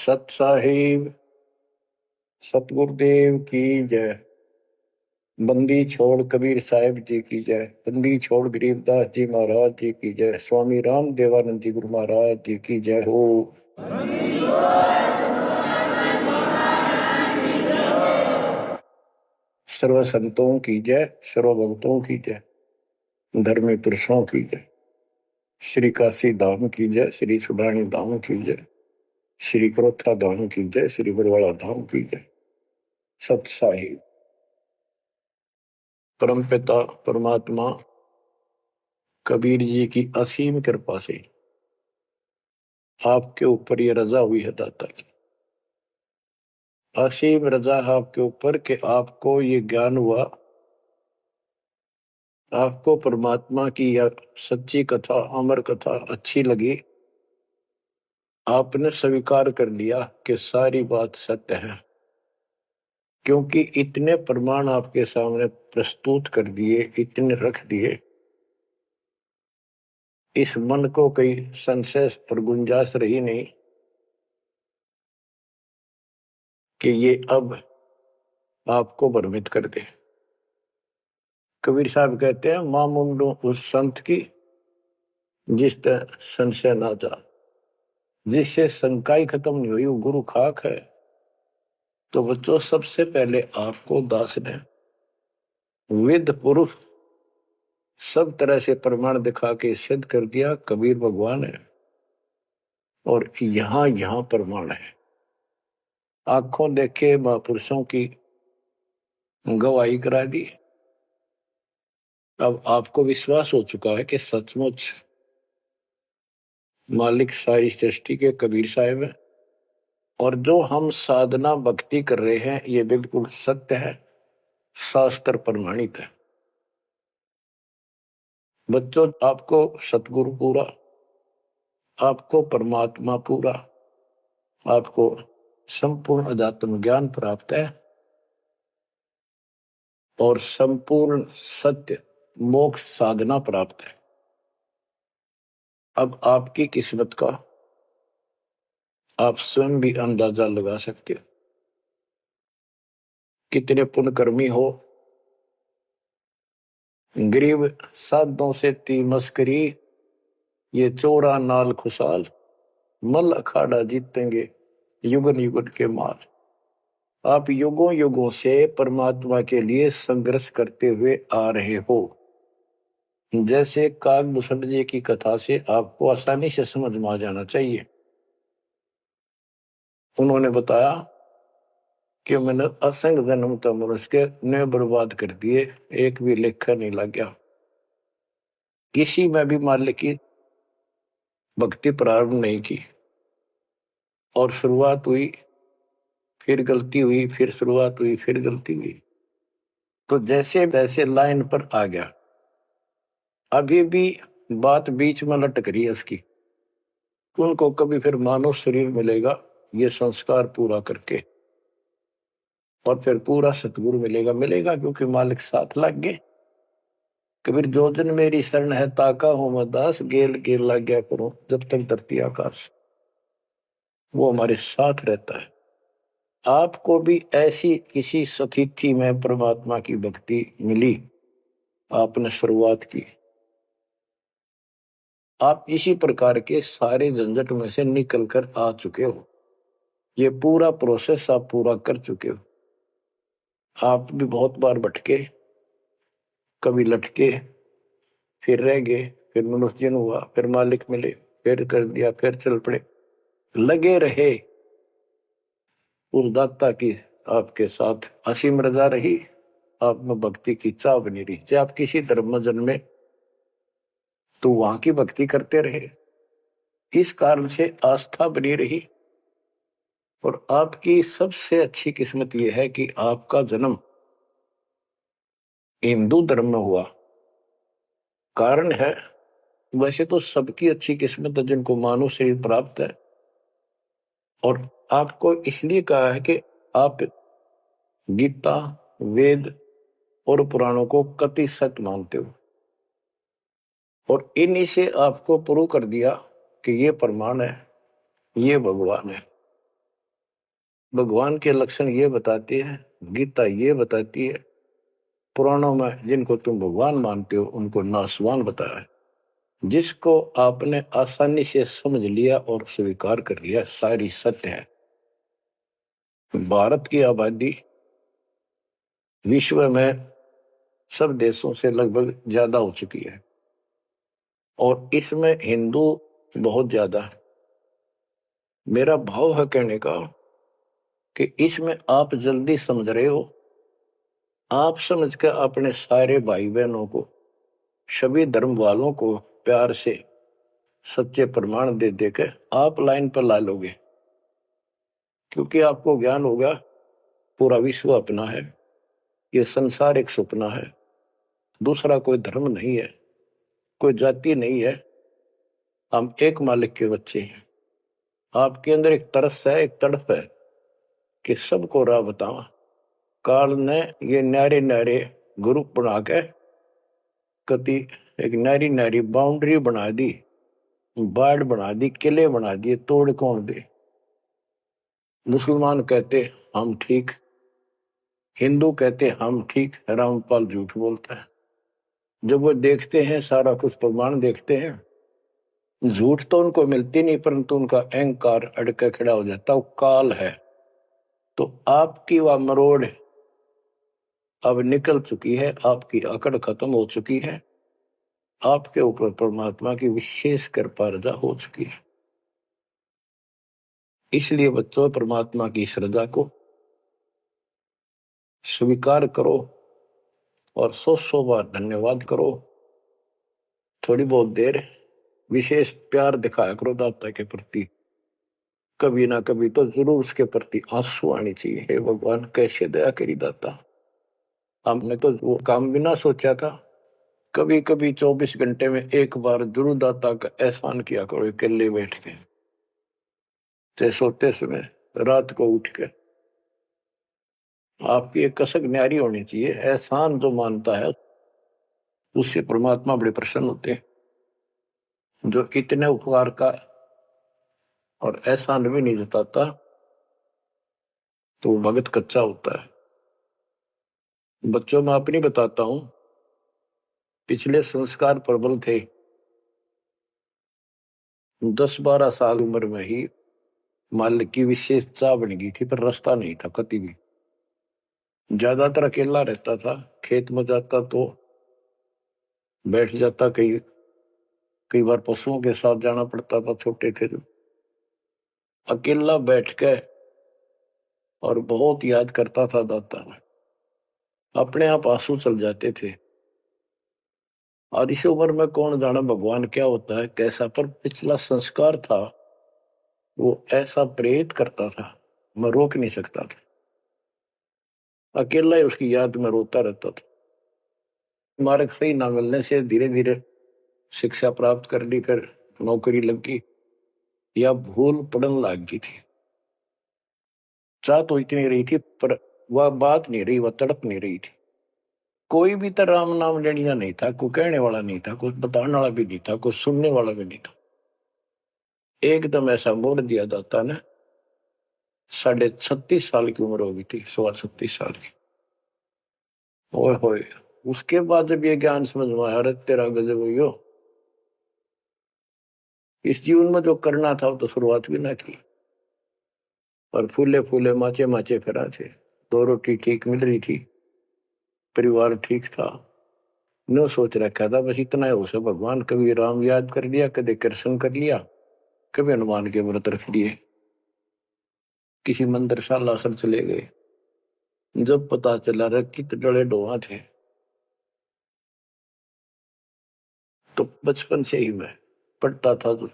सत साहिब सतगुरुदेव की जय। बंदी छोड़ कबीर साहिब जी की जय। बंदी छोड़ गरीबदास जी महाराज जी की जय। स्वामी राम देवानंद जी गुरु महाराज जी की जय हो। सर्व संतों की जय, सर्व भक्तों की जय, धर्मी पुरुषों की जय। श्री काशी धाम की जय, श्री सुडानी धाम की जय, श्री क्रोथा धाम की जय, श्री बरवाड़ा धाम की जय। सत साहिब परमपिता परमात्मा कबीर जी की असीम कृपा से आपके ऊपर ये रजा हुई है दाता की। असीम रजा है आपके ऊपर कि आपको ये ज्ञान हुआ, आपको परमात्मा की यह सच्ची कथा, अमर कथा अच्छी लगी। आपने स्वीकार कर लिया कि सारी बात सत्य है, क्योंकि इतने प्रमाण आपके सामने प्रस्तुत कर दिए, इतने रख दिए। इस मन को कोई संशय और गुंजाइश रही नहीं कि ये अब आपको भ्रमित कर दे। कबीर साहब कहते हैं, मां मुंडो उस संत की जिस तरह संशय ना जा, जिससे शंकाई खत्म नहीं हुई, वो गुरु खाक है। तो बच्चों, सबसे पहले आपको दास ने वेद पुरुष सब तरह से प्रमाण दिखा के सिद्ध कर दिया कबीर भगवान है। और यहां प्रमाण है, आंखों देखे महापुरुषों की गवाही करा दी। अब आपको विश्वास हो चुका है कि सचमुच मालिक सारी सृष्टि के कबीर साहिब है, और जो हम साधना भक्ति कर रहे हैं ये बिल्कुल सत्य है, शास्त्र प्रमाणित है। बच्चों, आपको सतगुरु पूरा, आपको परमात्मा पूरा, आपको संपूर्ण अध्यात्म ज्ञान प्राप्त है, और संपूर्ण सत्य मोक्ष साधना प्राप्त है। अब आपकी किस्मत का आप स्वयं भी अंदाजा लगा सकते हो। कितने पुण्यकर्मी हो, गरीब साधों से ती मस्करी, ये चोरा नाल खुशाल, मल अखाड़ा जीतेंगे युगन युगन के माल। आप युगों युगों से परमात्मा के लिए संघर्ष करते हुए आ रहे हो। जैसे कागभूषण जी की कथा से आपको आसानी से समझ में आ जाना चाहिए। उन्होंने बताया कि मैंने असंख्य जन्म तो मनुष्य के ने बर्बाद कर दिए, एक भी लेखा नहीं लग गया। किसी में भी मालिक की भक्ति प्रारंभ नहीं की, और शुरुआत हुई, फिर गलती हुई, फिर शुरुआत हुई, फिर गलती हुई। तो जैसे जैसे लाइन पर आ गया, अभी भी बात बीच में लटक रही है उसकी। उनको कभी फिर मानव शरीर मिलेगा ये संस्कार पूरा करके, और फिर पूरा सतगुरु मिलेगा क्योंकि मालिक साथ लग गए। कबीर जोजन मेरी शरण है ताका हूं मैं दास, गेल गेल लग गया करो जब तक धरती आकाश। वो हमारे साथ रहता है। आपको भी ऐसी किसी स्थिति में परमात्मा की भक्ति मिली, आपने शुरुआत की, आप इसी प्रकार के सारे झंझट में से निकल कर आ चुके हो। ये पूरा प्रोसेस आप पूरा कर चुके हो। आप भी बहुत बार भटके, कभी लटके, फिर रह गए, फिर मनुष्य जन्म हुआ, फिर मालिक मिले, फिर कर दिया, फिर चल पड़े, लगे रहे। उस दाता की आपके साथ असीम रजा रही, आप में भक्ति की चाह बनी रही। चाहे आप किसी धर्म में जन्मे तो वहां की भक्ति करते रहे, इस कारण से आस्था बनी रही। और आपकी सबसे अच्छी किस्मत यह है कि आपका जन्म हिंदू धर्म में हुआ। कारण है, वैसे तो सबकी अच्छी किस्मत है जिनको मानव शरीर प्राप्त है, और आपको इसलिए कहा है कि आप गीता, वेद और पुराणों को कति सत्य मानते हो, और इन्हीं से आपको प्रूव कर दिया कि ये प्रमाण है, ये भगवान है। भगवान के लक्षण ये बताती है, गीता ये बताती है, पुराणों में जिनको तुम भगवान मानते हो उनको नासवान बताया है। जिसको आपने आसानी से समझ लिया और स्वीकार कर लिया, सारी सत्य है। भारत की आबादी विश्व में सब देशों से लगभग ज्यादा हो चुकी है और इसमें हिंदू बहुत ज्यादा है। मेरा भाव है कहने का कि इसमें आप जल्दी समझ रहे हो। आप समझ कर अपने सारे भाई बहनों को, सभी धर्म वालों को प्यार से सच्चे प्रमाण दे देकर आप लाइन पर ला लोगे, क्योंकि आपको ज्ञान होगा पूरा विश्व अपना है, ये संसार एक सपना है, दूसरा कोई धर्म नहीं है, कोई जाति नहीं है, हम एक मालिक के बच्चे हैं। आपके अंदर एक तरस है, एक तड़प है कि सबको राह बतावा। काल ने ये न्यारे न्यारे ग्रुप बना के कति एक नारी नारी बाउंड्री बना दी, बाढ़ बना दी, किले बना दिए, तोड़ कौन दे। मुसलमान कहते हम ठीक, हिंदू कहते हम ठीक, रामपाल झूठ बोलता है। जब वो देखते हैं सारा कुछ प्रमाण देखते हैं, झूठ तो उनको मिलती नहीं, परंतु उनका अहंकार अड़के खड़ा हो जाता, वो काल है। तो आपकी वह मरोड़ अब निकल चुकी है, आपकी अकड़ खत्म हो चुकी है, आपके ऊपर परमात्मा की विशेष कृपा रजा हो चुकी है। इसलिए बच्चों, परमात्मा की श्रद्धा को स्वीकार करो और 100 बार धन्यवाद करो। थोड़ी बहुत देर विशेष प्यार दिखाया करो दाता के प्रति, कभी ना कभी तो जरूर उसके प्रति आंसू आनी चाहिए। हे भगवान, कैसे दया करी दाता, हमने तो वो काम भी ना सोचा था। कभी कभी 24 घंटे में एक बार जरूर दाता का एहसान किया करो, अकेले बैठ के, चाहे सोते समय, रात को उठ के। आपकी एक कसक न्यारी होनी चाहिए। एहसान जो मानता है उससे परमात्मा बड़े प्रसन्न होते हैं। जो इतने उपकार का और एहसान भी नहीं जताता तो वो भगत कच्चा होता है। बच्चों में अपनी बताता हूं, पिछले संस्कार प्रबल थे। 10-12 साल उम्र में ही मालिक की विशेष चाह बन गई थी, पर रास्ता नहीं था कति भी। ज्यादातर अकेला रहता था, खेत में जाता तो बैठ जाता, कई बार पशुओं के साथ जाना पड़ता था, छोटे थे जो। अकेला बैठ के और बहुत याद करता था दाता, अपने आप आंसू चल जाते थे। और इस उम्र में कौन जाना भगवान क्या होता है, कैसा, पर पिछला संस्कार था वो ऐसा प्रेरित करता था, मैं रोक नहीं सकता था। अकेला ही उसकी याद में रोता रहता था। मार्ग सही ना मिलने से धीरे धीरे शिक्षा प्राप्त कर ली, फिर नौकरी लगी या भूल पड़न लग गई थी। चाह तो इतनी रही थी पर वह बात नहीं रही, वह तड़प नहीं रही थी। कोई भी तो राम नाम लेनिया नहीं था, कोई कहने वाला नहीं था, कोई बताने वाला भी नहीं था, कोई सुनने वाला भी नहीं था। एकदम ऐसा मोड़ दिया दाता ने। 36.5 साल की उम्र हो गई थी, 36.5 साल की। ओए होए, उसके बाद जब ये ज्ञान समझ में आया, अरे तेरा गजब हुई, इस जीवन में जो करना था वो तो शुरुआत भी ना की। और फूले फूले माचे माचे फिरा थे, 2 रोटी ठीक मिल रही थी, परिवार ठीक था। न सोच रखा था बस इतना है उसे, भगवान कभी राम याद कर लिया, कभी कृष्ण कर लिया, कभी हनुमान के व्रत रख लिए, किसी मंदिर शालासर चले गए। जब पता चला रहा कित डले डोहा थे, तो बचपन से ही मैं पढ़ता था, तो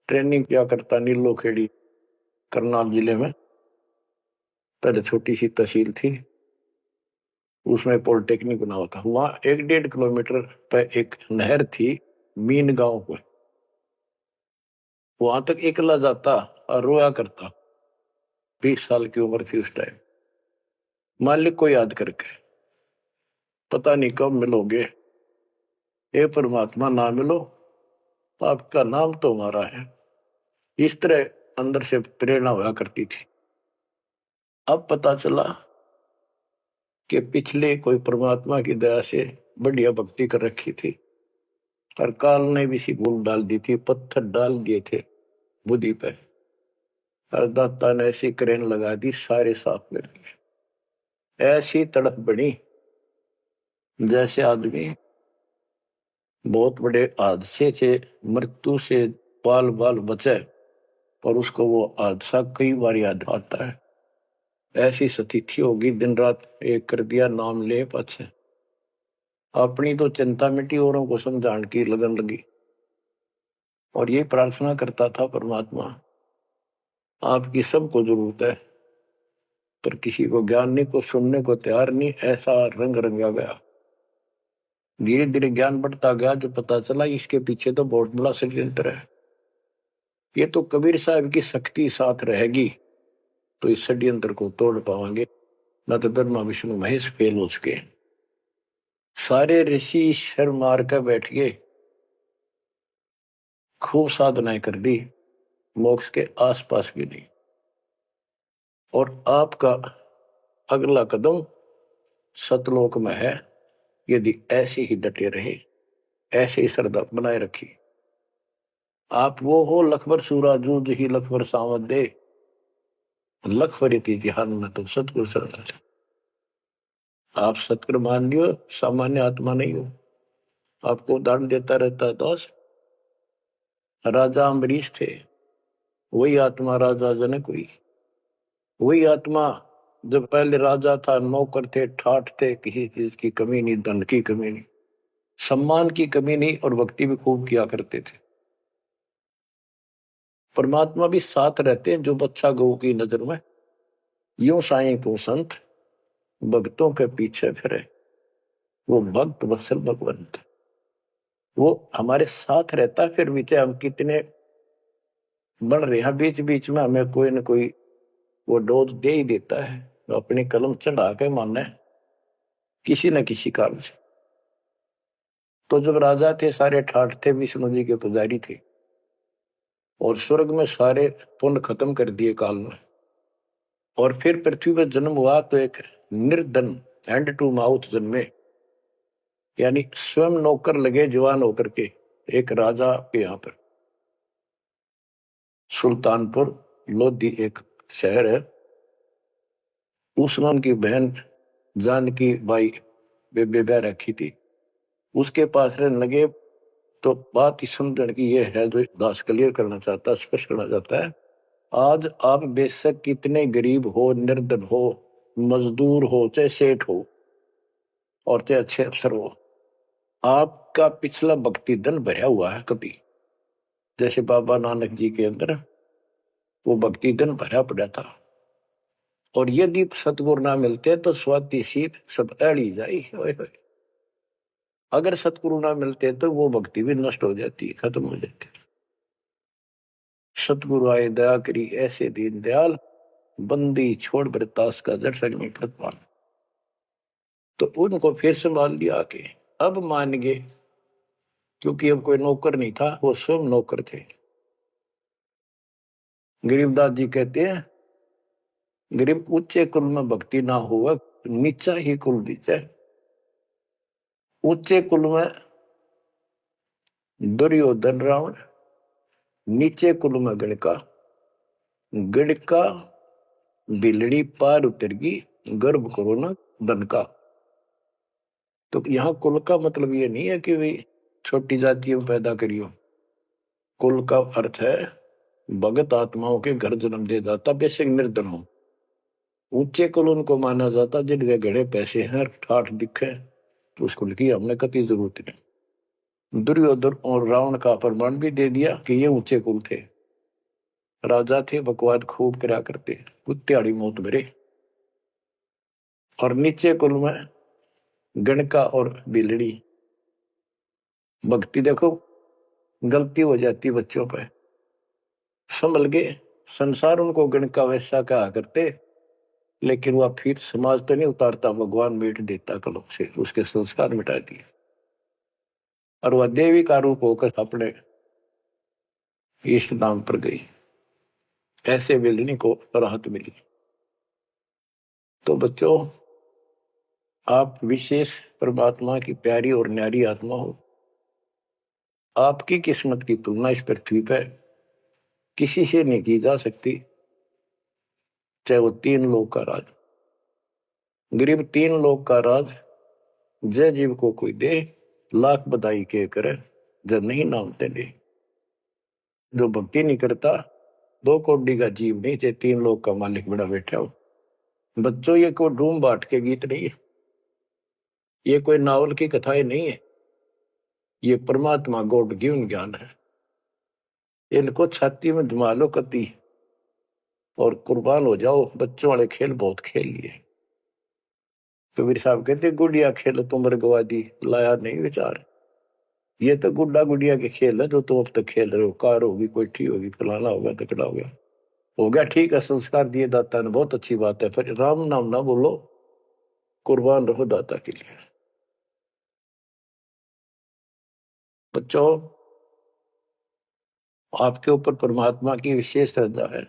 ट्रेनिंग क्या करता नीलो खेड़ी करनाल जिले में। पहले छोटी सी तहसील थी, उसमें पॉलिटेक्निक बना हुआ था। वहां 1-1.5 किलोमीटर पर एक नहर थी, मीन गांव पर। वहां तक एकला जाता और रोया करता। 20 साल की उम्र थी उस टाइम। मालिक को याद करके, पता नहीं कब मिलोगे, हे परमात्मा ना मिलो, आपका नाम तो हमारा है। इस तरह अंदर से प्रेरणा हुआ करती थी। अब पता चला कि पिछले कोई परमात्मा की दया से बढ़िया भक्ति कर रखी थी और काल ने भी सी भूल डाल दी थी, पत्थर डाल दिए थे बुद्धि पे, और दाता ने ऐसी क्रेन लगा दी, सारे साफ कर दिए। ऐसी तड़प बनी जैसे आदमी बहुत बड़े हादसे से, मृत्यु से बाल बाल बचे और उसको वो हादसा कई बार याद आता है। ऐसी स्थिति होगी, दिन रात एक कर दिया, नाम ले पाछे। अपनी तो चिंता मिटी, औरों को समझाने की लगन लगी। और ये प्रार्थना करता था, परमात्मा आपकी सबको जरूरत है, पर किसी को ज्ञान नहीं, को सुनने को तैयार नहीं। ऐसा रंग रंगा गया, धीरे धीरे ज्ञान बढ़ता गया, जो पता चला इसके पीछे तो बहुत बड़ा षड्यंत्र है। ये तो कबीर साहब की शक्ति साथ रहेगी तो इस षड्यंत्र को तोड़ पाएंगे, न तो ब्रह्मा विष्णु महेश फेल हो चुके। सारे ऋषि शर मार कर बैठ गए, खूब साधनाएं कर दी, मोक्ष के आसपास भी नहीं। और आपका अगला कदम सतलोक में है, यदि ऐसे ही डटे रहे, ऐसे ही श्रद्धा बनाए रखी। आप वो हो लखबर सूरा जूझ ही लखबर सावत दे, लखबर जिहान में तो सतगुरु शरण। आप सतगुरु मान लियो, सामान्य आत्मा नहीं हो। आपको उदाहरण देता रहता है दोस्त, राजा अम्बरीश थे, वही आत्मा राजा जनक हुई। वही आत्मा जब पहले राजा था, नौकर थे, ठाठ थे, किसी चीज की कमी नहीं, धन की कमी नहीं, सम्मान की कमी नहीं, और भक्ति भी खूब किया करते थे। परमात्मा भी साथ रहते हैं जो बच्चा गौ की नजर में। यूं साईं को संत भक्तों के पीछे फिरे, वो भक्त वत्सल भगवंत, वो हमारे साथ रहता। फिर भी चाहे हम कितने बढ़ रहे हैं, बीच बीच में हमें कोई न कोई वो डोज दे ही देता है, तो अपनी कलम चढ़ा के मानना है किसी न किसी कारण से। तो जब राजा थे, सारे ठाठ थे, विष्णु जी के पुजारी थे, और स्वर्ग में सारे पुण्य खत्म कर दिए काल में, और फिर पृथ्वी पर जन्म हुआ तो एक निर्धन हैंड टू माउथ जन्मे, यानी स्वयं नौकर लगे जवान होकर के। एक राजा के यहाँ पर सुल्तानपुर लोधी एक शहर है, उसमें उनकी बहन जानकी बाई बेबे रखी थी, उसके पास रहने लगे। तो बात ही समझने की ये है, जो दास क्लियर करना चाहता है, स्पष्ट करना चाहता है। आज आप बेशक कितने गरीब हो, निर्धन हो, मजदूर हो, चाहे सेठ हो, और चाहे अच्छे अफसर हो, आपका पिछला भक्ति धन भरा हुआ है कभी। जैसे बाबा नानक जी के अंदर वो भक्ति धन भरा पड़ा था, और यदि सतगुरु ना मिलते तो स्वाति सीप सब अड़ी जाई। अगर सतगुरु ना मिलते तो वो भक्ति भी नष्ट हो जाती, खत्म हो जाती। सतगुरु आए दया करी, ऐसे दीन दयाल, बंदी छोड़ बरतास का दर्शन में प्रतिपाल। तो उनको फिर संभाल लिया के, अब मान गए, क्योंकि अब कोई नौकर नहीं था, वो स्वयं नौकर थे। गरीबदास जी कहते हैं, गरीब ऊंचे कुल में भक्ति ना हुआ, नीचा ही कुल दीजिए। ऊंचे कुल में दुर्योधन रावण, नीचे कुल में गणका, गणका बिलड़ी पार उतर गई, गर्भ करो ना धन का। तो यहाँ कुल का मतलब ये नहीं है कि भाई छोटी जातियों पैदा करियो। कुल का अर्थ है भगत आत्माओं के घर जन्म दे जाता, बेशक निर्धन हो। ऊंचे कुल उनको माना जाता जिनके घड़े पैसे हैं, ठाठ दिखे, तो उस कुल की हमने कति जरूरत नहीं। दुर्योधन और रावण का प्रमाण भी दे दिया कि ये ऊंचे कुल थे, राजा थे, बकवाद खूब करा करते, कुत्तेआड़ी मौत भरे। और नीचे कुल में गणका और बिलड़ी, भक्ति देखो गलती हो जाती बच्चों पे, संभल गए। संसार उनको गणका वैसा कहा करते, लेकिन वह फिर समाज तो नहीं उतारता, भगवान मिट देता कलम से, उसके संस्कार मिटा दिए, और वह देवी का रूप होकर अपने इष्ट नाम पर गई। ऐसे बिलड़ी को राहत मिली। तो बच्चों, आप विशेष परमात्मा की प्यारी और न्यारी आत्मा हो। आपकी किस्मत की तुलना इस पृथ्वी पर किसी से नहीं की जा सकती, चाहे वो 3 लोक का राज, गरीब 3 लोक का राज जय जीव को कोई दे, लाख बधाई के करे, जब नहीं नामते नहीं। जो भक्ति नहीं करता, 2 कौड़ी का जीव नहीं, चाहे 3 लोक का मालिक बड़ा बैठा हो। बच्चों, ये कोई डूम बाट के गीत नहीं है, ये कोई नावल की कथाएं नहीं है, ये परमात्मा गॉड गिवन ज्ञान है। इनको छाती में जमा लो कति और कुर्बान हो जाओ। बच्चों वाले खेल बहुत खेल लिए। कबीर साहब कहते, गुड़िया खेल तुम गवा दी, लाया नहीं विचार। ये तो गुड्डा गुड़िया के खेल है जो तुम अब तक खेल रहे हो। कार होगी, कोठी होगी, फलाना होगा, तकड़ा हो गया ठीक है, संस्कार दिए दाता ने, बहुत अच्छी बात है, फिर राम नाम ना बोलो, कुर्बान रहो दाता के लिए। बच्चों, आपके ऊपर परमात्मा की विशेष श्रद्धा है।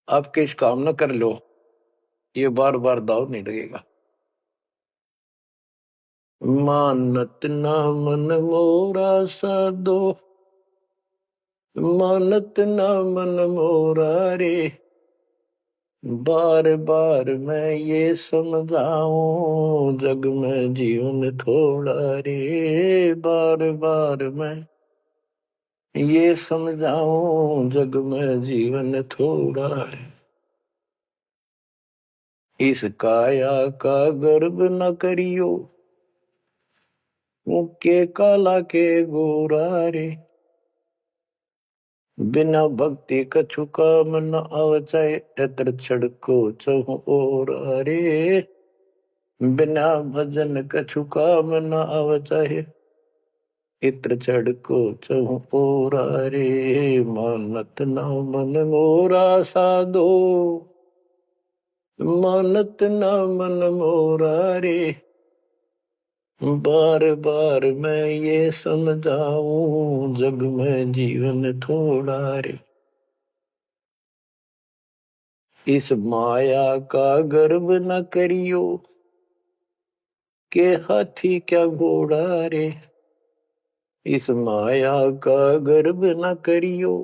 आपके इस काम न कर लो, ये बार बार दाव नहीं लगेगा। मानत ना मन मोरा साधो, मानत ना मन मोरा रे, बार बार मैं ये समझाऊं, जग में जीवन थोड़ा रे। बार बार मैं ये समझाऊं, जग में जीवन थोड़ा है। इस काया का गर्व न करियो, के काला के गोरा रे। बिना भक्ति कछु काम न आवचाए, एतर छड़को चहु ओर रे। बिना भजन कछु काम न आवचाए, इत्र छड़को चहु ओर रे। मानत न मन मोरा साधो, मानत न मन मोरा रे। बार बार मैं ये समझाऊं, जग में जीवन थोड़ा रे। इस माया का गर्व न करियो, के हाथी क्या घोड़ा रे। इस माया का गर्व न करियो,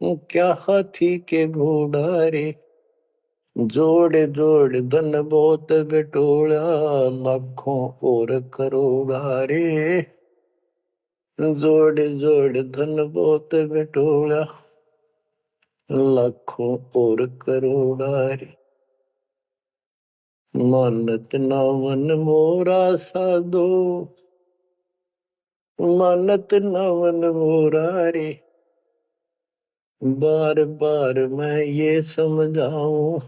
क्या हाथी के घोड़ा रे। जोड़ जोड़ धन बहुत बटोला, लाखों और करोड़ा रे। जोड़ जोड़ धन बहुत बटोला, लाखों और करोड़ा रे। मानत ना मन मोरा साधो, मानत ना मन मोरा रे। बार बार मैं ये समझाऊं,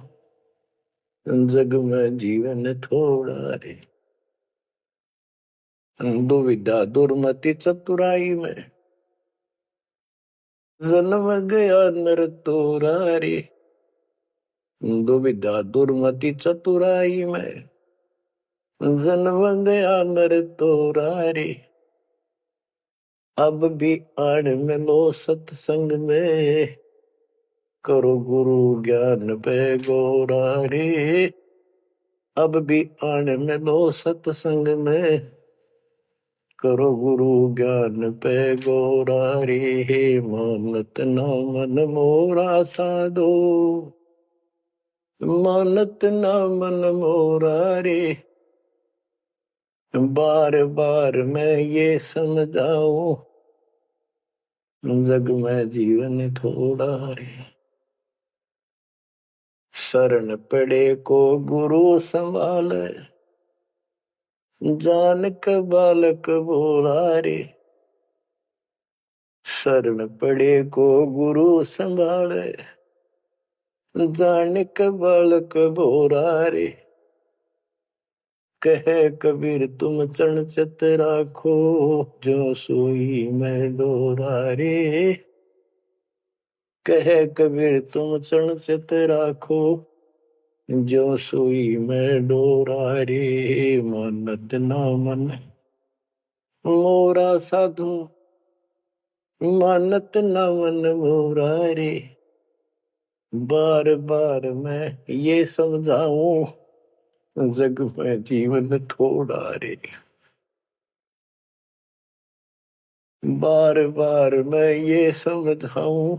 जग में जीवन थोड़ा रे। दुविधा दुर्मति चतुराई में, जन्म गया नर तोरा रे। दुविधा दुर्मति चतुराई में, जन्म गया नर तोरा रे। अब भी आड़ में लो सत्संग में, करो गुरु ज्ञान पे गोरा रे। अब भी आड़ में लो सत्संग में, करो गुरु ज्ञान पे गोरा रे। मानत ना मन मोरा साधो, मानत ना मन मोरा रे। बार बार मैं ये समझाऊं, जग में जीवन थोड़ा रे। शरण पड़े को गुरु संभाले, जान का बालक बोला रे। शरण पड़े को गुरु संभाले, जान का बालक बोला रे। कहे कबीर तुम चरण चित राखो, जो सोई मैं डोरा रे। कहे कबीर तुम चरण चित राखो, जो सोई मैं डोरा रे। मानत ना मन मोरा साधो, मानत ना मन मोरा रे। बार बार मैं ये समझाऊं, जग में जीवन थोड़ा रे। बार बार मैं ये समझाऊं,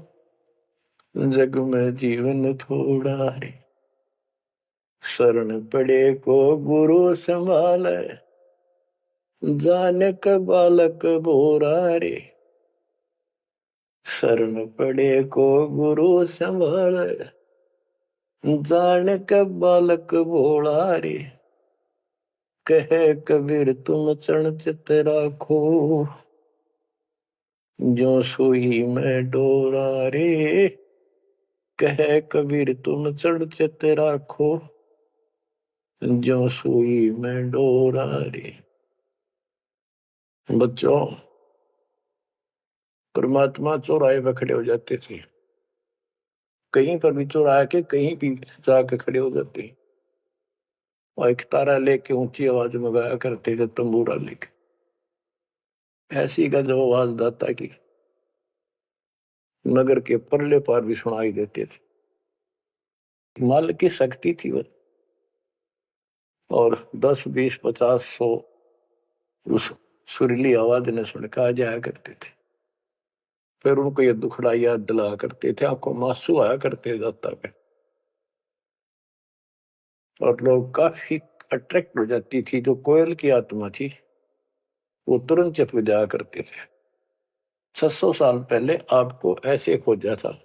जग में जीवन थोड़ा रे। शरण पड़े को गुरु संभाले, जाने का बालक बोरा रे। शरण पड़े को गुरु संभाले, जाने का बालक भोला रे। कहे कबीर तुम चरण चित राखो, जो सुई में डोरा रे। कहे कबीर तुम चरण चित राखो, जो सुई में डोरा रे। बच्चों, परमात्मा चौराहे पे खड़े हो जाते थे, कहीं पर भी चौराहे के कहीं भी जाके खड़े हो जाते और एक तारा लेके ऊंची आवाज में गाया करते थे, तंबूरा लेके। ऐसी का जब आवाज दाता की नगर के परले पार भी सुनाई देते थे। माल की शक्ति थी वो, और 10, 20, 50, 100 उस सुरीली आवाज ने सुन के आ जाया करते थे। फिर उनको ये दुखड़ा याद दिलाया करते थे, आंखों में आंसू आया करते दाता पे, और लोग काफी अट्रैक्ट हो जाती थी। जो कोयल की आत्मा थी वो तुरंत चप जाया करते थे। 600 साल पहले आपको ऐसे खोजा था,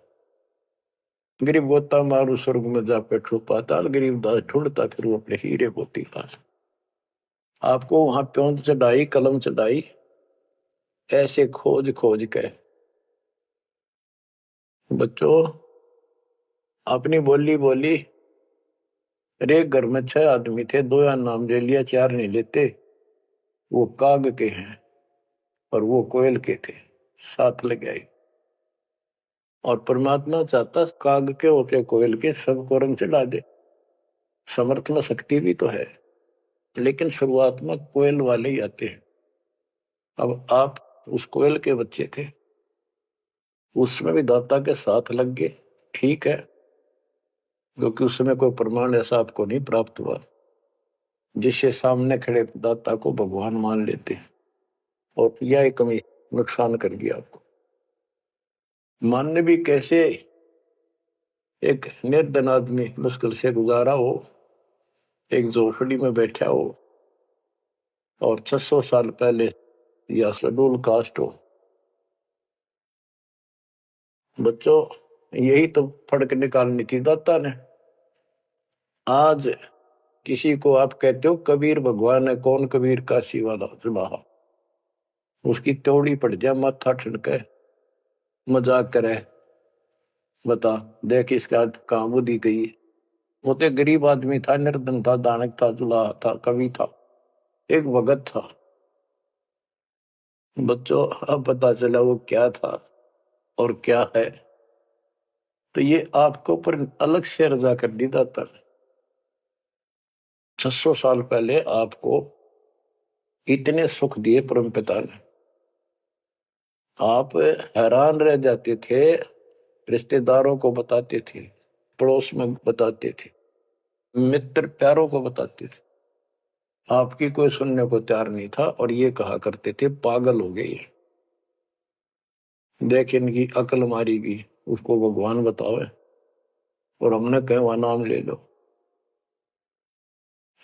गरीब गोता मारू स्वर्ग में जा बैठो पाताल, गरीब दास ढूंढता फिर वो अपने हीरे मोती पास। आपको वहां प्योंद चढ़ाई, कलम चढ़ाई, ऐसे खोज खोज के। बच्चों, अपनी बोली बोली। एक घर में 6 आदमी थे, 2 या नाम ले लिया, 4 नहीं लेते। वो काग के हैं और वो कोयल के थे, साथ लग आई। और परमात्मा चाहता काग के होते कोयल के सबको रंग चढ़ा दे। समर्थ में शक्ति भी तो है, लेकिन शुरुआत में कोयल वाले ही आते हैं। अब आप उस कोयल के बच्चे थे, उसमें भी दाता के साथ लग गए, ठीक है, क्योंकि उस समय कोई प्रमाण ऐसा आपको नहीं प्राप्त हुआ जिससे सामने खड़े दाता को भगवान मान लेते, और यह कमी नुकसान कर गया आपको। मानने भी कैसे? एक निर्धन आदमी मुश्किल से गुजारा हो, एक झोपड़ी में बैठा हो, और 600 साल पहले या शेड्यूल कास्ट हो। बच्चों, यही तो फर्क निकालनी थी दाता ने। आज किसी को आप कहते हो कबीर भगवान है, कौन कबीर काशी वाला सुबह, उसकी त्योड़ी पड़ जाए, माथा ठनके, मजाक करे, बता देख इसका कहां बुद्धि गई। वो तो गरीब आदमी था, निर्धन था, दानक था, जुलाहा था, कवि था, एक भगत था। बच्चों, अब पता चला वो क्या था और क्या है। तो ये आपको ऊपर अलग से रजा कर दी दाता ने। 600 साल पहले आपको इतने सुख दिए परमपिता ने, आप हैरान रह जाते थे। रिश्तेदारों को बताते थे, पड़ोस में बताते थे, मित्र प्यारों को बताते थे, आपकी कोई सुनने को तैयार नहीं था। और ये कहा करते थे पागल हो गए, देख इनकी अकल मारी गई, उसको भगवान बताओ, और हमने कहे वहां नाम ले लो।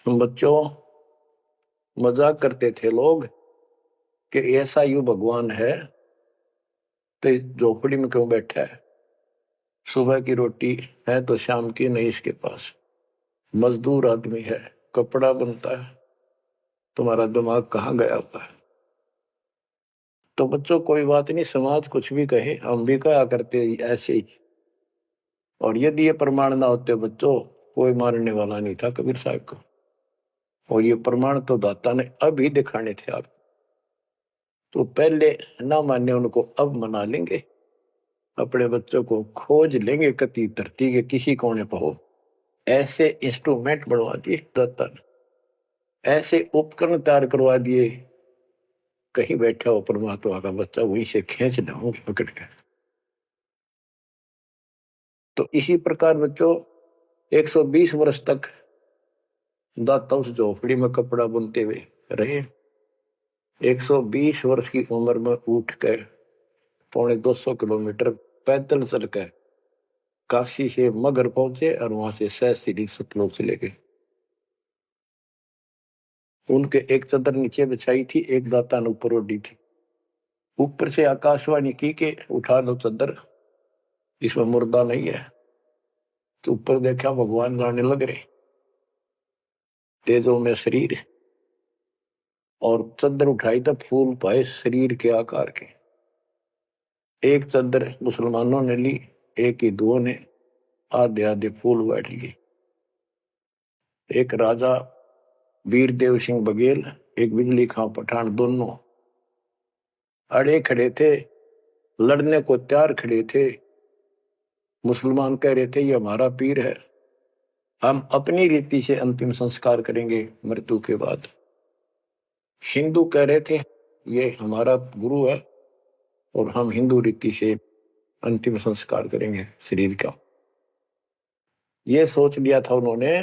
बच्चों, मजाक करते थे लोग कि ऐसा यू भगवान है तो झोपड़ी में क्यों बैठा है, सुबह की रोटी है तो शाम की नहीं इसके पास, मजदूर आदमी है, कपड़ा बनता है, तुम्हारा दिमाग कहाँ गया हुआ है। तो बच्चों, कोई बात नहीं, समाज कुछ भी कहे, हम भी कहा करते ऐसे ही। और यदि ये प्रमाण ना होते बच्चों, कोई मारने वाला नहीं था कबीर साहब को। और ये प्रमाण तो दाता ने अभी दिखाने थे आप, तो पहले ना माने उनको अब मना लेंगे। अपने बच्चों को खोज लेंगे कति धरती के किसी कोने पर हो, ऐसे इंस्ट्रूमेंट बनवा दिए दाता ने, ऐसे उपकरण तैयार करवा दिए, कहीं बैठा हो परमात्मा का बच्चा वहीं से खींच लाऊंगे पकड़ कर। तो इसी प्रकार बच्चों 120 वर्ष तक दाता उस झोपड़ी में कपड़ा बुनते हुए रहे। 120 वर्ष की उम्र में उठ कर 250 किलोमीटर पैदल चल कर काशी से मगर पहुंचे और वहां से सहस्त्री सतलोक चले गए। उनके एक चदर नीचे बिछाई थी, एक दाता ने ऊपर ओढ़ी थी। ऊपर से आकाशवाणी की के उठा लो चदर, इसमें मुर्दा नहीं है। तो ऊपर देखा भगवान गाने लग रहे, तेजो में शरीर, और चदर उठाई तो फूल पाए शरीर के आकार के। एक चदर मुसलमानों ने ली, एक हिंदुओं ने आधे आधे फूल बैठ लिए। एक राजा वीरदेव सिंह बघेल, एक बिजली खां पठान, दोनों अड़े खड़े थे, लड़ने को तैयार खड़े थे। मुसलमान कह रहे थे ये हमारा पीर है, हम अपनी रीति से अंतिम संस्कार करेंगे मृत्यु के बाद। हिंदू कह रहे थे ये हमारा गुरु है और हम हिंदू रीति से अंतिम संस्कार करेंगे शरीर का। ये सोच लिया था उन्होंने,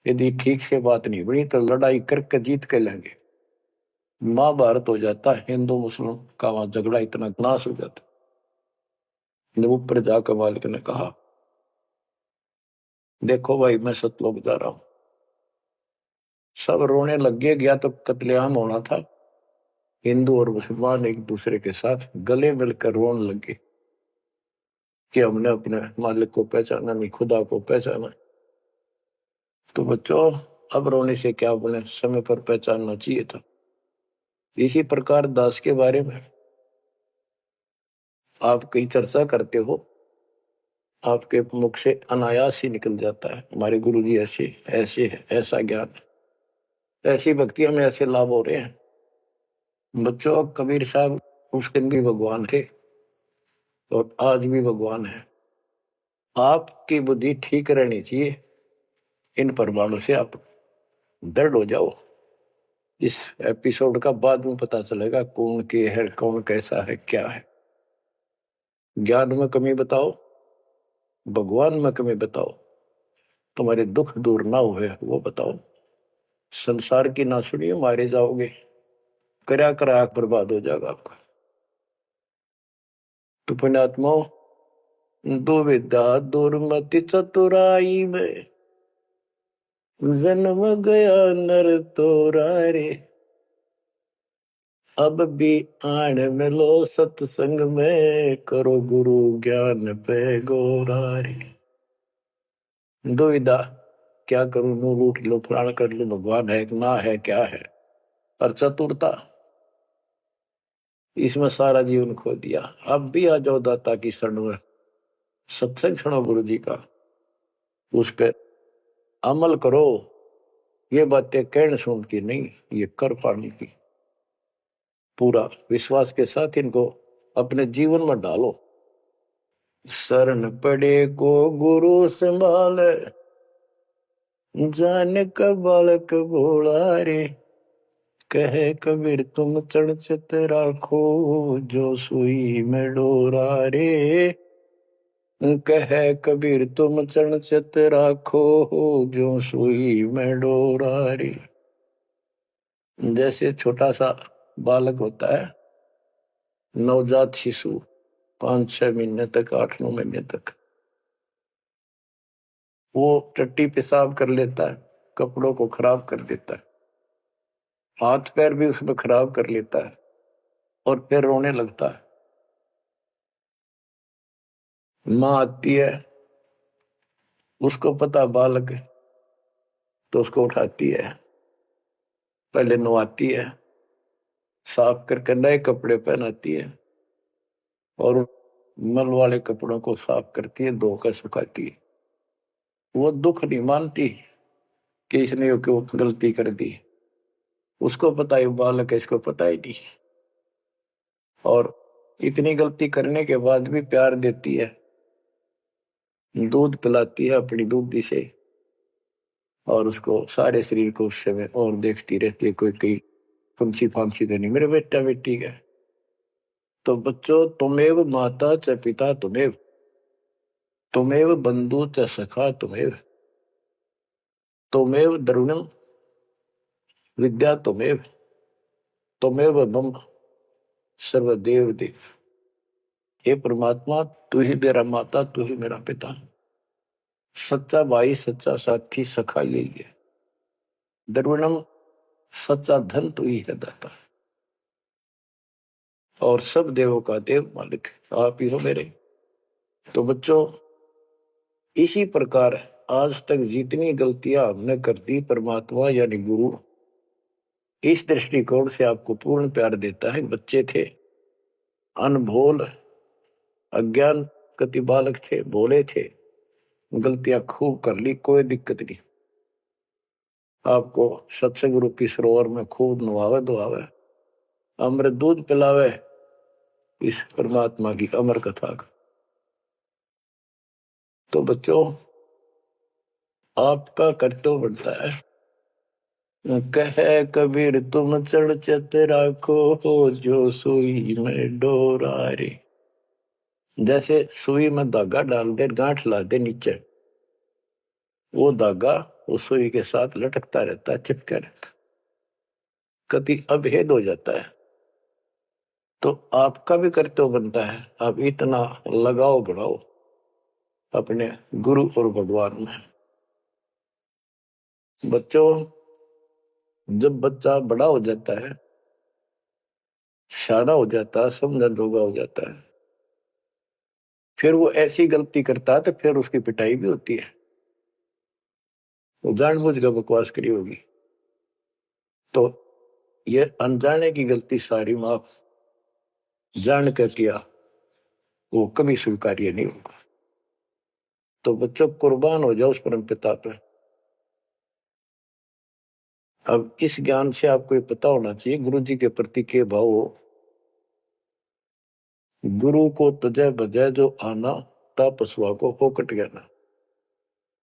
यदि ठीक से बात नहीं बनी तो लड़ाई करके जीत के लेंगे। महाभारत हो जाता, हिंदू मुस्लिम का वहां झगड़ा इतना नाश हो जाता। जब ऊपर जाकर मालिक ने कहा देखो भाई मैं सतलोक जा रहा हूं, सब रोने लग गया तो कत्लेआम होना था। हिंदू और मुसलमान एक दूसरे के साथ गले मिलकर रोने लगे कि हमने अपने मालिक को पहचाना नहीं, खुदा को पहचाना। तो बच्चों अब रोने से क्या बने, समय पर पहचानना चाहिए था। इसी प्रकार दास के बारे में आप कहीं चर्चा करते हो, आपके मुख से अनायास ही निकल जाता है हमारे गुरुजी ऐसे ऐसे है, ऐसा ज्ञान, ऐसी भक्ति हमें ऐसे लाभ हो रहे हैं। बच्चों कबीर साहब उस दिन भी भगवान थे और आज भी भगवान है। आपकी बुद्धि ठीक रहनी चाहिए, इन प्रमाणों से आप दृढ़ हो जाओ। इस एपिसोड का बाद में पता चलेगा कौन के है, कौन कैसा है, क्या है। ज्ञान में कमी बताओ, भगवान में कमी बताओ, तुम्हारे दुख दूर ना हुए वो बताओ। संसार की ना सुनिए, मारे जाओगे, करा करा बर्बाद हो जाएगा आपका। तो पुण्यात्माओं, दुविधा दुर्मति चतुराई में जन्म गया नर तोरा रे, अब भी आण मिलो सत्संग में, करो गुरु ज्ञान पे गोरा रे। दुविधा, क्या करूं, नो रूठ लो, फलाना कर लो, भगवान है ना है, क्या है। और चतुरता, इसमें सारा जीवन खो दिया। अब भी आ जाओ दाता की शरण में, सत्संग सुनो गुरु जी का, उस पर अमल करो। ये बातें कहने सुन की नहीं, ये कर पाने की। पूरा विश्वास के साथ इनको अपने जीवन में डालो। शरण पड़े को गुरु संभाल, जान का बालक भोला रे, कहे कबीर तुम चढ़ चित राखो, जो सुई में डोरा रे। कहे कबीर तुम चढ़ चित राखो, जो सुई में डोरा रे। जैसे छोटा सा बालक होता है, नवजात शिशु, 5-6 महीने तक, 8-9 महीने तक, वो टट्टी पेशाब कर लेता है, कपड़ों को खराब कर देता है, हाथ पैर भी उसमें खराब कर लेता है और फिर रोने लगता है। माँ आती है, उसको पता बालक है, तो उसको उठाती है, पहले नवाती है, साफ करके नए कपड़े पहनाती है और मल वाले कपड़ों को साफ करती है, धोकर सुखाती है। वो दुख नहीं मानती कि इसने क्यों गलती कर दी, उसको पता है बालक है, इसको पता ही नहीं। और इतनी गलती करने के बाद भी प्यार देती है, दूध पिलाती है अपनी दूधी से, और उसको सारे शरीर को उस समय और देखती रहती है कोई कहीं फंसी फांसी तो नहीं मेरे बेटा बेटी का। तो बच्चों, तुमेव माता च पिता तुमेव, तुमेव बंधु च सखा तुमेव द्रविणम विद्या तुमेव मम सर्वदेव देव। हे परमात्मा, तू ही मेरा माता, तू ही मेरा पिता, सच्चा भाई, सच्चा साथी, सखा यही है। द्रविणम, सच्चा धन तू ही है दाता, और सब देवों का देव मालिक आप ही हो मेरे। तो बच्चों, इसी प्रकार आज तक जितनी गलतियां हमने कर दी, परमात्मा यानी गुरु इस दृष्टिकोण से आपको पूर्ण प्यार देता है। बच्चे थे, अनभोल, अज्ञान कति बालक थे, भोले थे, गलतियां खूब कर ली, कोई दिक्कत नहीं। आपको सत्संग रूपी सरोवर में खूब नवावे धोआवे, अमृत दूध पिलावे इस परमात्मा की अमर कथा का। तो बच्चों, आपका कर्तव्य बनता है, कहे कबीर तुम चढ़ चत राखो, जो सुई में डोरा रे। जैसे सुई में धागा डाल दे, गांठ ला दे नीचे, वो धागा उस सुई के साथ लटकता रहता है, चिपका रहता, कभी अभेद हो जाता है। तो आपका भी कर्तव्य बनता है, आप इतना लगाव बढ़ाओ अपने गुरु और भगवान में। बच्चों, जब बच्चा बड़ा हो जाता है, शाना हो जाता है, समझ जोगा हो जाता है, फिर वो ऐसी गलती करता है तो फिर उसकी पिटाई भी होती है। वो जानबूझ कर बकवास करी होगी, तो ये अनजाने की गलती सारी माफ, जान कर किया वो कभी स्वीकार्य नहीं होगा। तो बच्चों, कुर्बान हो जाओ उस परम पिता पर। अब इस ज्ञान से आपको ये पता होना चाहिए गुरु जी के प्रति के भाव हो। गुरु को तुझे बजय जो आना, तापसवा को फोकट गया।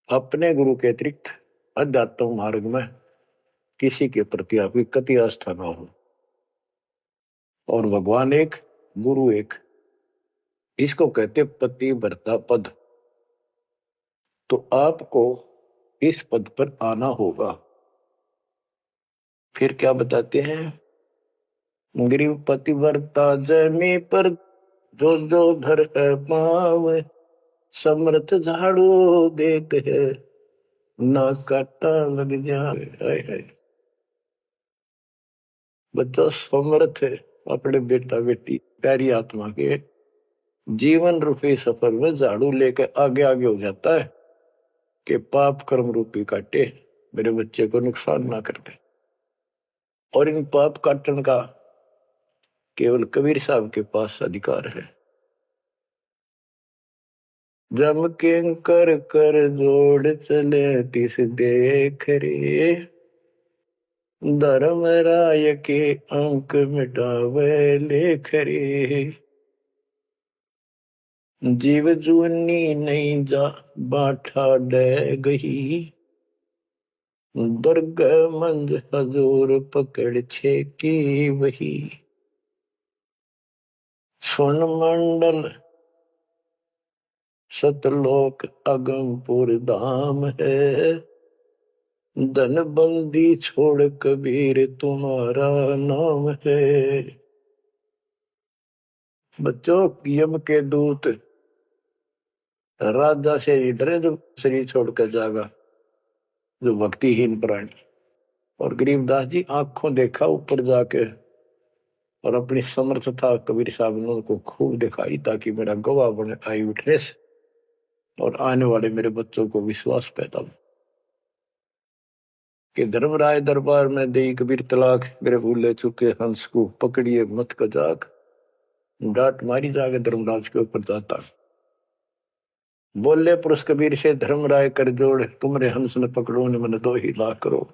अपने गुरु के अतिरिक्त अध्यात्म मार्ग में किसी के प्रति आपकी कति आस्था न हो। और भगवान एक, गुरु एक, इसको कहते पति भरता पद। तो आपको इस पद पर आना होगा। फिर क्या बताते हैं, गरीब पतिव्रता जमी पर जो जो धर है पाव, समर्थ झाड़ू देते है ना काटा लग जाए। बच्चा समर्थ है अपने बेटा बेटी प्यारी आत्मा के जीवन रूपी सफर में झाड़ू लेकर आगे आगे हो जाता है कि पाप कर्म रूपी काटे मेरे बच्चे को नुकसान ना करते। और इन पाप काटने का केवल कबीर साहब के पास अधिकार है। जम के कर कर जोड़ चले तिस देख रे, धर्म राय के अंक मिटावे लेख रे। जीव जुनी नहीं जा बाठा डे गही, दुर्ग मंज हजूर पकड़ छे की वही। सुन मंडल सतलोक अगमपुर धाम है, धन बंदी छोड़ कबीर तुम्हारा नाम है। बच्चों, यम के दूत राजा से डरे जो शरीर छोड़कर जागा, जो भक्तिहीन प्राणी। और गरीबदास जी आंखों देखा ऊपर जाके, और अपनी समर्थता कबीर साहब ने उनको खूब दिखाई, ताकि मेरा गवाह बने आई विटनेस, और आने वाले मेरे बच्चों को विश्वास पैदा हो कि धर्मराय दरबार में दे कबीर तलाक, मेरे भूले चुके हंस को पकड़िए मत कजाक, डांट मारी जाके धर्मराज के ऊपर जाता। बोले पुरुष कबीर से धर्मराय कर जोड़, तुमरे हंस न पकड़ो ने मन 2 ही लाख करो।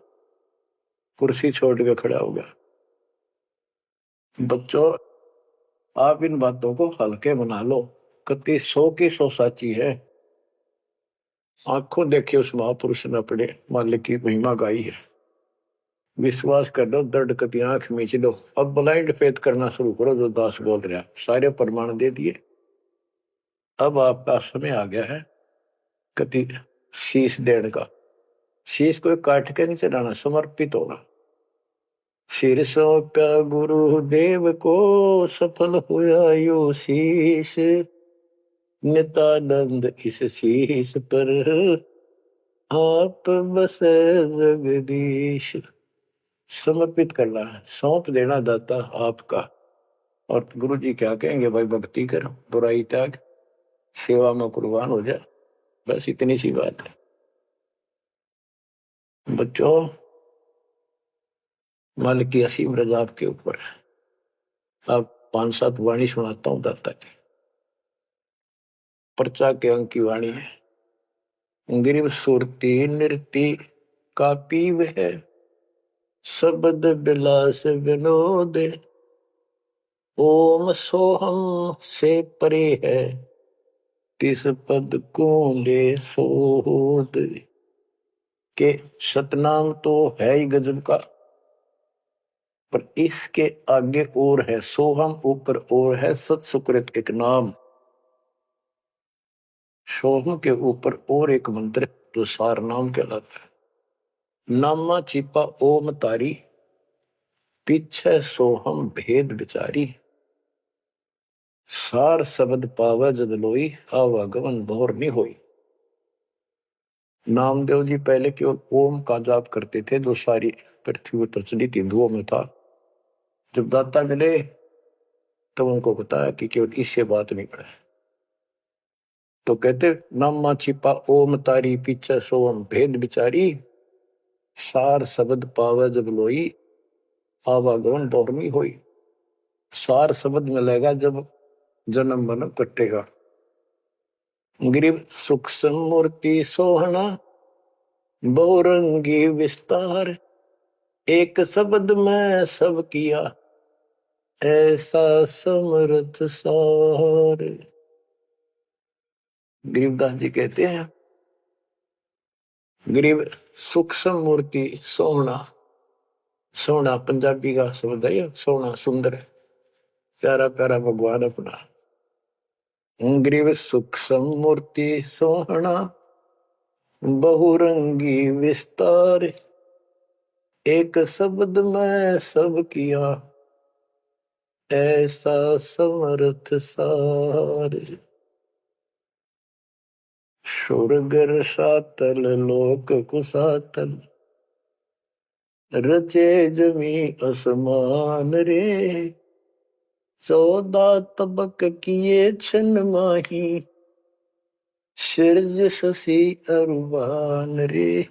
कुर्सी छोड़ के खड़ा हो गया। बच्चों, आप इन बातों को हल्के बना लो, कति 100 की 100 साची है। आंखों देखे उस महापुरुष ने अपने मालिक की महिमा गाई है। विश्वास कर लो, दर्द कति आंख मीच लो। अब ब्लाइंड फेथ करना शुरू करो, जो दास बोल रहा, सारे प्रमाण दे दिए। अब आपका समय आ गया है कति शीश देने का, शीश को काट के नहीं चढ़ाना, समर्पित होना। सिर सौंप्या गुरुदेव को, सफल हुआ यो शीश, नित्यानंद इस शीश पर आप बसे जगदीश। समर्पित करना है, सौंप देना दाता आपका। और गुरु जी क्या कहेंगे, भाई भक्ति कर, बुराई त्याग, सेवा में कुर्बान हो जा। बस इतनी सी बात है बच्चों। मालिक की असीम रजा आपके ऊपर। अब 5-7 वाणी सुनाता हूं दाता की। पर्चा के अंक की वाणी है। गिरिव सुरती नृति का पीव है, शब्द बिलास विनोद, ओम सोहम से परे है, तिस पद को ले सोद। के सतनाम तो है ही गजब का, पर इसके आगे और है सोहम, ऊपर और है सत सुकृत एक नाम। सोहम के ऊपर और एक मंत्र जो सार नाम कहलाता है। नामा छिपा ओम तारी, पीछे सोहम भेद विचारी, सार शब्द पावे जद लोई, आवागमन भोर नहीं होई। नामदेव जी पहले केवल ओम का जाप करते थे, जो सारी पृथ्वी पर प्रचलित हिंदुओं में था। जब दाता मिले तो उनको बताया कि केवल इससे बात नहीं पड़े, तो कहते नामा छिपा ओम तारी, पीछे सोम भेद विचारी, सार शब्द पावे जब लोई, आवागमन बहुरमी होई। सार शब्द मिलेगा जब जन्म मन कटेगा। गिरिव सूक्ष्म मूर्ति सोहना, बहुरंगी विस्तार, एक शब्द में सब किया, ऐसा समर्थ सार। गरीबदास जी कहते हैं, गरीब सूक्ष्म मूर्ति सोहना, सोना पंजाबी का शब्द है, सोना सुंदर, प्यारा प्यारा भगवान अपना। गरीब सूक्ष्म मूर्ति सोहना, बहुरंगी विस्तार, एक शब्द में सब किया, ऐसा समर्थ सार। स्वर्ग सातल लोक कुसातल, रचे जमी असमान रे, 14 तबक किए छन माही, सिरज शशि अरुबान रे,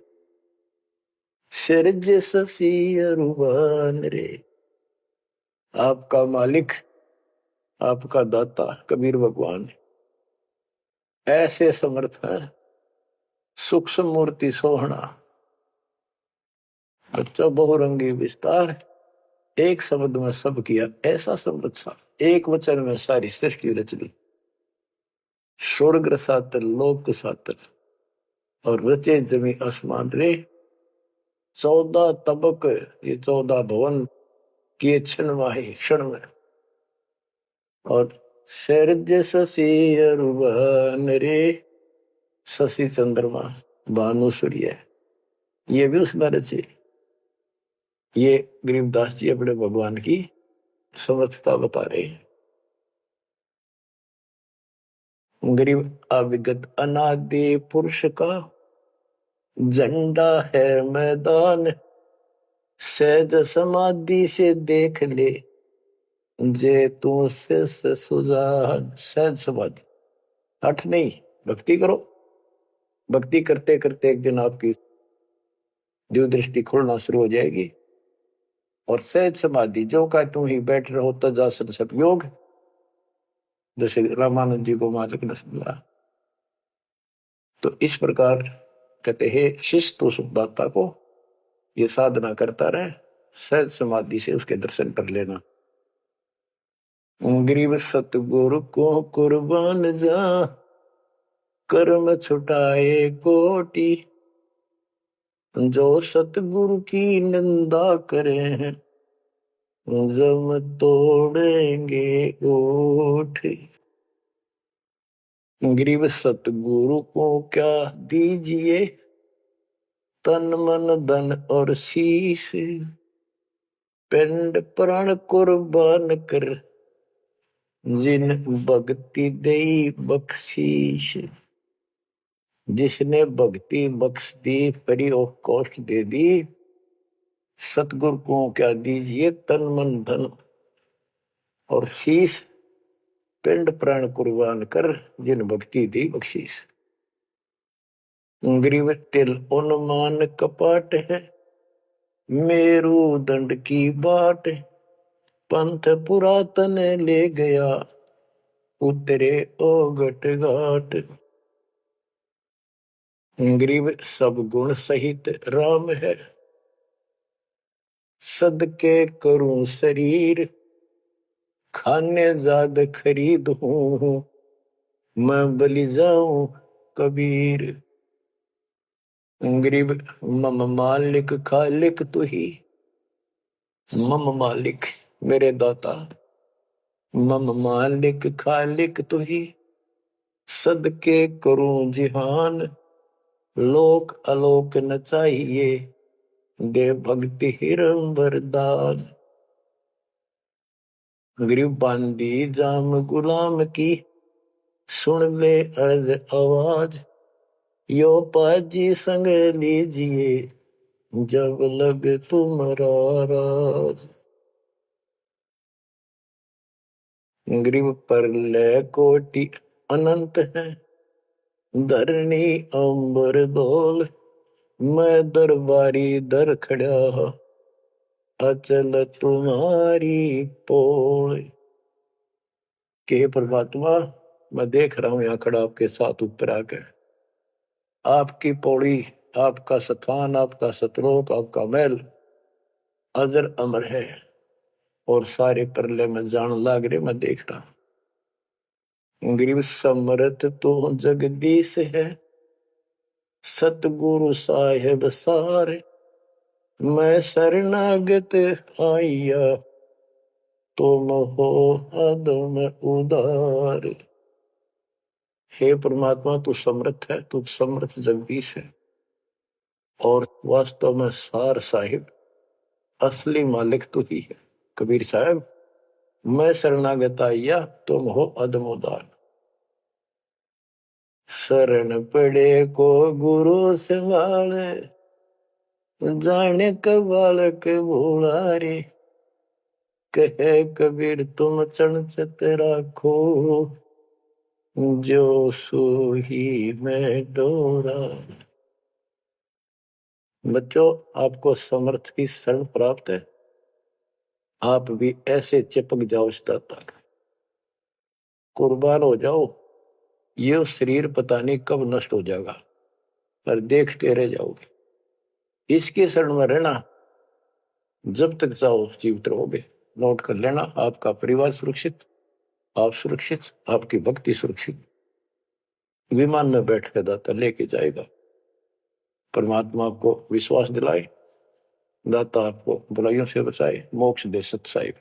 सिरज शशि अरुबान रे। आपका मालिक, आपका दाता कबीर भगवान ऐसे समर्थ है। सूक्ष्म मूर्ति सोहना, बच्चा बहुरंगी विस्तार, एक शब्द में सब किया, ऐसा समर्थ सा, एक वचन में सारी सृष्टि रच दी। स्वर्ग सातल लोक सातल, और रचे जमी आसमान रे, 14 तबक, ये 14 भवन किए क्षण माही, क्षण में। और शरज शशि अरुबान रे, शशि चंद्रमा भानु सूर्य, ये भी उसमें रचे। ये गरीबदास जी अपने भगवान की समर्थता बता रहे हैं। गरीब अविगत अनादि पुरुष का झंडा है मैदान, सहज समाधि से देख ले, जे तू से सुजान। सहज समाधि, हठ नहीं, भक्ति करो। भक्ति करते करते एक दिन आपकी दिव्य दृष्टि खुलना शुरू हो जाएगी। और सहज समाधि, जो का तुम ही बैठ रहो तजासन सब योग, जैसे रामानंद जी को मालिक ने सुना। तो इस प्रकार कहते हैं शिष्य तो सुखदाता को ये साधना करता रहे, सहज समाधि से उसके दर्शन कर लेना। गरीब सतगुरु को कुर्बान जा, कर्म छुटाए कोटि, जो सतगुरु की निंदा करे हैं, जम तोड़ेंगे ओठ। गरीब सतगुरु को क्या दीजिए, तन मन धन और शीश, पिंड प्राण कुर्बान कर, जिन भक्ति दई बख्शीश। जिसने भक्ति बख्श दी, फ्री ऑफ कॉस्ट दे दी, सतगुरु को क्या दीजिए, तन मन धन और शीश, पिंड प्राण कुर्बान कर, जिन भक्ति दी बख्शीश। गरीब तिल उन्मान कपाट है, मेरू दंड की बाट, पंथ पुरातन ले गया, उतरे ओगट घाट। गरीब सब गुण सहित राम है, सदके करूं शरीर, खाने जाद खरीद हूं, मैं बलि जाऊं कबीर। गरीब मम मालिक खालिक तू ही, मम मालिक मेरे दाता, मम मालिक खालिक तू ही, सदके करूं जिहान, लोक अलोक न चाहिए, दे भक्ति हिरम वरदान। गरीब बांदी जाम गुलाम की, सुन ले अर्ज आवाज, यो पाजी संग लीजिए, जब लग तुम्हारा राज। गरीब परलय कोटि अनंत है, धरणी अंबर डोल, मैं दरबारी दर खड़ा, अचल तुम्हारी पोल। के परमात्मा, मैं देख रहा हूं यहां खड़ा आपके साथ ऊपर आकर, आपकी पौड़ी, आपका स्थान, आपका सतलोक, आपका महल अजर अमर है, और सारे परले में जान लाग रहे, मैं देख रहा हूं। गरीब समरथ तो जगदीश है, सतगुरु साहेब सारे, मैं शरणागत आइया, तुम हो अदम उदार। हे परमात्मा, तू समर्थ है, तू समर्थ जगदीश है, और वास्तव में सार साहिब असली मालिक तू ही है। कबीर साहब, मैं शरणागत आइया, तुम हो अदम उदार। शरण पड़े को गुरु संभाले, जाने का बालक भोला रे, कहे कबीर तुम चणचत राखो, जो सोही में डोरा। बच्चों, आपको समर्थ की शरण प्राप्त है, आप भी ऐसे चिपक जाओ इस तक, कुर्बान हो जाओ। ये शरीर पता नहीं कब नष्ट हो जाएगा, पर देखते रह जाओगे। इसके शरण में रहना, जब तक चाहो जीवित रहोगे। नोट कर लेना, आपका परिवार सुरक्षित, आप सुरक्षित, आपकी भक्ति सुरक्षित। विमान में बैठ कर दाता लेके जाएगा। परमात्मा आपको विश्वास दिलाए, दाता आपको बुराइयों से बचाए, मोक्ष दे सत साहिब।